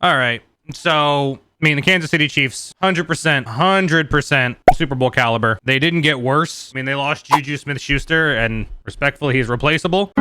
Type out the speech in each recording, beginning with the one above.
All right. So, I mean, the Kansas City Chiefs, 100% Super Bowl caliber. They didn't get worse. I mean, they lost Juju Smith-Schuster, and respectfully, he's replaceable.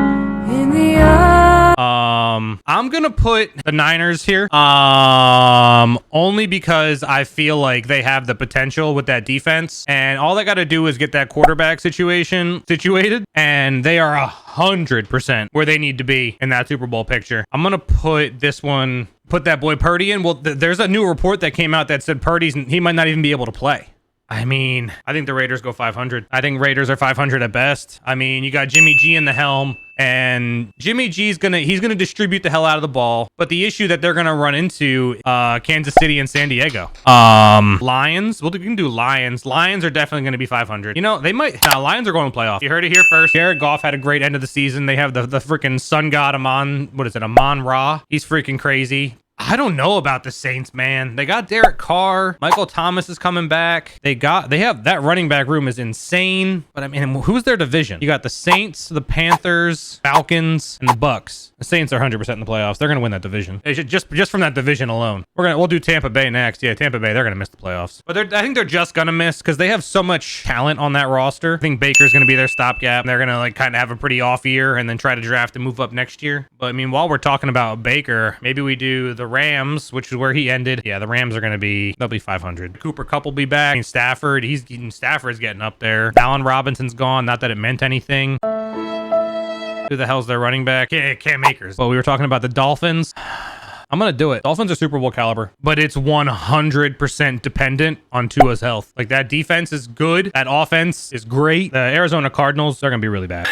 I'm gonna put the Niners here. Only because I feel like they have the potential with that defense, and all they got to do is get that quarterback situation situated, and they are 100% where they need to be in that Super Bowl picture. I'm gonna put this one. Put that boy Purdy in. Well, there's a new report that came out that said he might not even be able to play. I mean, I think the Raiders go 500. I think Raiders are 500 at best. I mean, you got Jimmy G in the helm, and Jimmy G's gonna distribute the hell out of the ball. But the issue that they're gonna run into Kansas City and San Diego. Lions. Well, we can do Lions. Lions are definitely gonna be 500. You know, they might. Lions are going to playoff. You heard it here first. Jared Goff had a great end of the season. They have the freaking sun god Amon Ra. He's freaking crazy. I don't know about the Saints, man. They got Derek Carr. Michael Thomas is coming back. They have that running back room is insane. But I mean, who's their division? You got the Saints, the Panthers, Falcons, and the Bucks. The Saints are 100% in the playoffs. They're gonna win that division. They should just from that division alone. We'll do Tampa Bay next. Yeah, Tampa Bay. They're gonna miss the playoffs. But I think they're just gonna miss because they have so much talent on that roster. I think Baker's gonna be their stopgap. They're gonna like kind of have a pretty off year and then try to draft and move up next year. But I mean, while we're talking about Baker, maybe we do the Rams, which is where he ended. Yeah, the Rams are they'll be 500. Cooper Kupp will be back. I mean, Stafford's getting up there. Allen Robinson's gone. Not that it meant anything. Who the hell's their running back? Yeah, Cam Akers. Well, we were talking about the Dolphins. I'm going to do it. Dolphins are Super Bowl caliber, but it's 100% dependent on Tua's health. Like, that defense is good. That offense is great. The Arizona Cardinals, they're going to be really bad.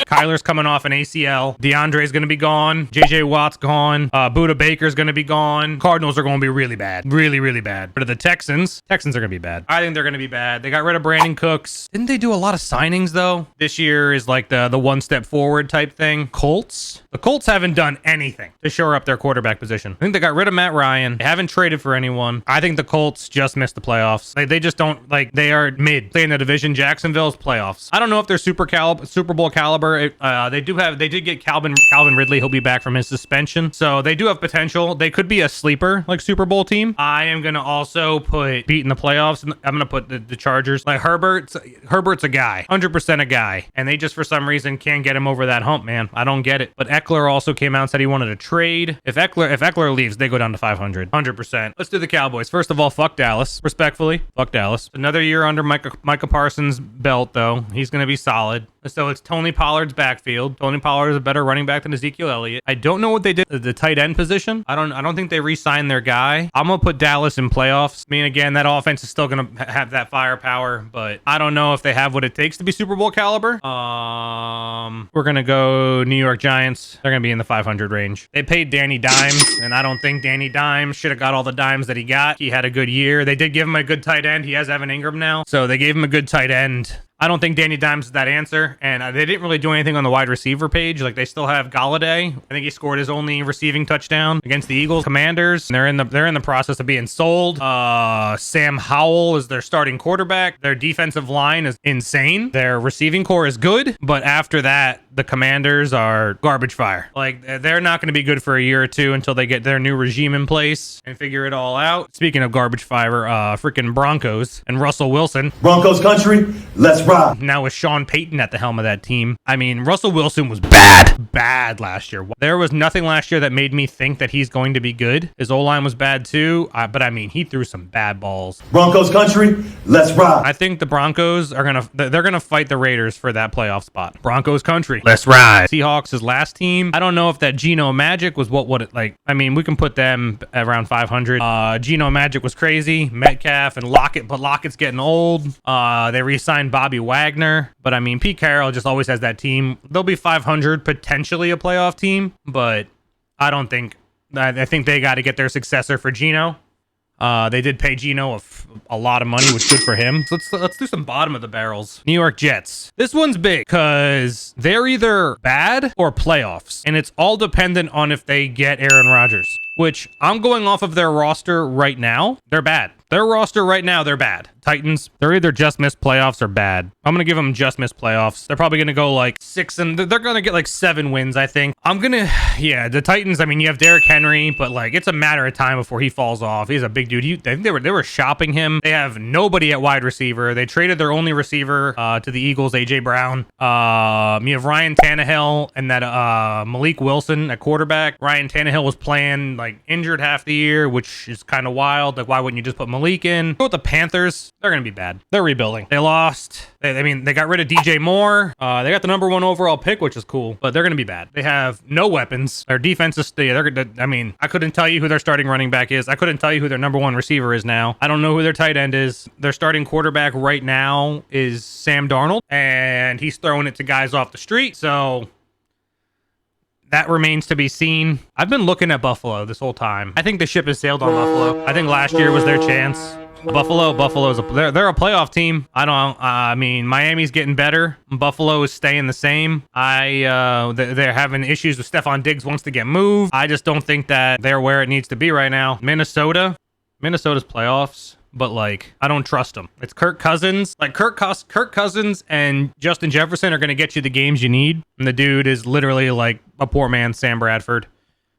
Kyler's coming off an ACL. DeAndre's going to be gone. JJ Watt's gone. Buda Baker's going to be gone. Cardinals are going to be really bad. Really, really bad. But the Texans are going to be bad. I think they're going to be bad. They got rid of Brandon Cooks. Didn't they do a lot of signings, though? This year is like the one step forward type thing. Colts? The Colts haven't done anything to shore up their quarterback position. I think they got rid of Matt Ryan. They haven't traded for anyone. I think the Colts just missed the playoffs. They just don't, like, they are mid. Play in the division. Jacksonville's playoffs. I don't know if they're Super Bowl caliber. They did get Calvin Ridley. He'll be back from his suspension. So they do have potential. They could be a sleeper, like, Super Bowl team. I am going to also put beating the playoffs. I'm going to put the Chargers. Like, Herbert's a guy. 100% a guy. And they just, for some reason, can't get him over that hump, man. I don't get it. But Eckler also came out and said he wanted to trade. If Eckler leaves, they go down to 500. 100%. Let's do the Cowboys. First of all, fuck Dallas. Respectfully, fuck Dallas. Another year under Micah Parsons' belt, though. He's going to be solid. So it's Tony Pollard's backfield. Tony Pollard is a better running back than Ezekiel Elliott. I don't know what they did at the tight end position. I don't think they re-signed their guy. I'm gonna put Dallas in playoffs. I mean, again, that offense is still gonna have that firepower, but I don't know if they have what it takes to be Super Bowl caliber. We're gonna go New York Giants. They're gonna be in the 500 range. They paid Danny Dimes, and I don't think Danny Dimes should have got all the dimes that he got. He had a good year. They did give him a good tight end. He has Evan Ingram now, so they gave him a good tight end. I don't think Danny Dimes is that answer, and they didn't really do anything on the wide receiver page. Like, they still have Galladay. I think he scored his only receiving touchdown against the Eagles. Commanders, they're in the process of being sold. Sam Howell is their starting quarterback. Their defensive line is insane. Their receiving core is good, but after that, the Commanders are garbage fire. Like, they're not going to be good for a year or two until they get their new regime in place and figure it all out. Speaking of garbage fire, freaking Broncos and Russell Wilson. Broncos country, let's ride. Now with Sean Payton at the helm of that team. I mean, Russell Wilson was bad last year. There was nothing last year that made me think that he's going to be good. His O-line was bad too, but I mean, he threw some bad balls. Broncos country, let's ride. I think the Broncos they're gonna fight the Raiders for that playoff spot. Broncos country, let's ride. Seahawks' his last team. I don't know if that Geno Magic was what it like. I mean, we can put them around 500. Geno Magic was crazy. Metcalf and Lockett, but Lockett's getting old. They re-signed Bobby Wagner, but I mean, Pete Carroll just always has that team. They'll be 500, potentially a playoff team, but I think they got to get their successor for Geno. They did pay Geno a lot of money, which is good for him. So let's do some bottom of the barrels. New York Jets. This one's big because they're either bad or playoffs, and it's all dependent on if they get Aaron Rodgers. which I'm going off of their roster right now. They're bad. Their roster right now, they're bad. Titans, they're either just missed playoffs or bad. I'm going to give them just missed playoffs. They're probably going to go like 6 and they're going to get like 7 wins, I think. Yeah, the Titans, I mean, you have Derrick Henry, but like it's a matter of time before he falls off. He's a big dude. I think they were shopping him. They have nobody at wide receiver. They traded their only receiver to the Eagles, AJ Brown. You have Ryan Tannehill and that Malik Wilson at quarterback. Ryan Tannehill was playing like injured half the year, which is kind of wild. Like, why wouldn't you just put Malik in? Go with the Panthers. They're going to be bad. They're rebuilding. They lost. They got rid of DJ Moore. They got the number 1 overall pick, which is cool, but they're going to be bad. They have no weapons. Their defense is, I couldn't tell you who their starting running back is. I couldn't tell you who their number 1 receiver is now. I don't know who their tight end is. Their starting quarterback right now is Sam Darnold, and he's throwing it to guys off the street. So that remains to be seen. I've been looking at Buffalo this whole time. I think the ship has sailed on Buffalo. I think last year was their chance. Buffalo's they're a playoff team. I mean, Miami's getting better. Buffalo is staying the same. They're having issues with Stephon Diggs wants to get moved. I just don't think that they're where it needs to be right now. Minnesota's playoffs, but like I don't trust them. It's Kirk Cousins. Like Kirk Cousins and Justin Jefferson are going to get you the games you need, and the dude is literally like a poor man's Sam Bradford.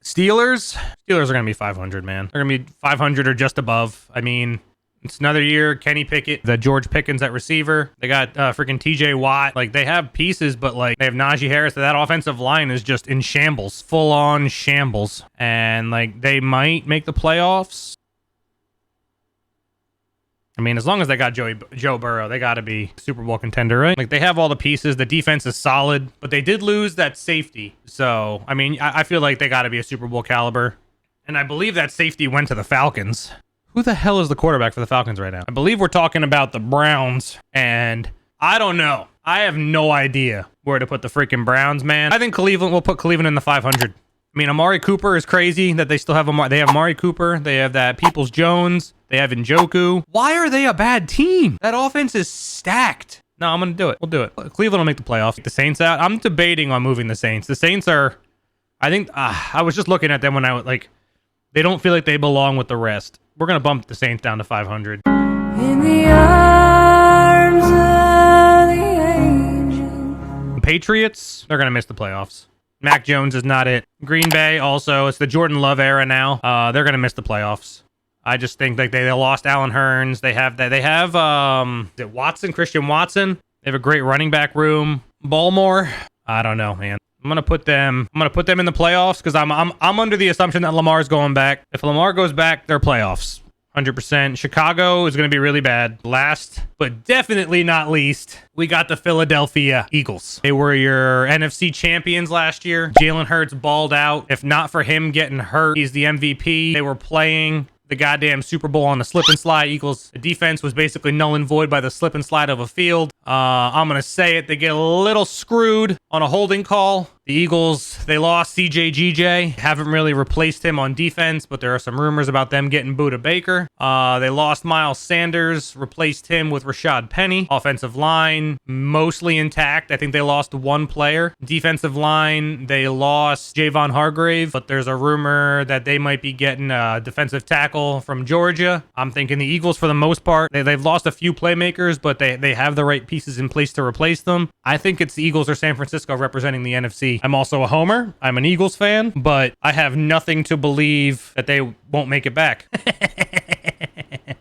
Steelers are going to be 500, man. They're going to be 500 or just above. I mean, it's another year. Kenny Pickett, the George Pickens at receiver. They got freaking TJ Watt. Like, they have pieces, but like they have Najee Harris. That offensive line is just in shambles, full on shambles. And like they might make the playoffs. I mean, as long as they got Joe Burrow, they got to be Super Bowl contender, right? Like, they have all the pieces. The defense is solid, but they did lose that safety. So, I mean, I feel like they got to be a Super Bowl caliber. And I believe that safety went to the Falcons. Who the hell is the quarterback for the Falcons right now? I believe we're talking about the Browns, and I don't know. I have no idea where to put the freaking Browns, man. I think we'll put Cleveland in the 500. I mean, Amari Cooper is crazy that they still have They have Amari Cooper. They have that Peoples-Jones. They have Njoku. Why are they a bad team? That offense is stacked. No, I'm going to do it. We'll do it. Cleveland will make the playoffs. The Saints out. I'm debating on moving the Saints. The Saints are, I think, I was just looking at them when I was like, they don't feel like they belong with the rest. We're going to bump the Saints down to 500. In the arms of the angel. Patriots, they're going to miss the playoffs. Mac Jones is not it. Green Bay also, it's the Jordan Love era now. They're going to miss the playoffs. I just think like they lost Allen Hurns. They have Christian Watson. They have a great running back room. Baltimore, I don't know, man. I'm gonna put them in the playoffs because I'm under the assumption that Lamar's going back. If Lamar goes back, they're playoffs. 100%. Chicago is going to be really bad. Last, but definitely not least, we got the Philadelphia Eagles. They were your NFC champions last year. Jalen Hurts balled out. If not for him getting hurt, he's the MVP. They were playing the goddamn Super Bowl on the slip and slide. Eagles defense was basically null and void by the slip and slide of a field. I'm going to say it. They get a little screwed on a holding call. The Eagles, they lost CJ Haven't really replaced him on defense, but there are some rumors about them getting Buda Baker. They lost Miles Sanders, replaced him with Rashad Penny. Offensive line, mostly intact. I think they lost one player. Defensive line, they lost Javon Hargrave, but there's a rumor that they might be getting a defensive tackle from Georgia. I'm thinking the Eagles, for the most part, they've lost a few playmakers, but they have the right pieces in place to replace them. I think it's the Eagles or San Francisco representing the NFC. I'm also a homer. I'm an Eagles fan, but I have nothing to believe that they won't make it back.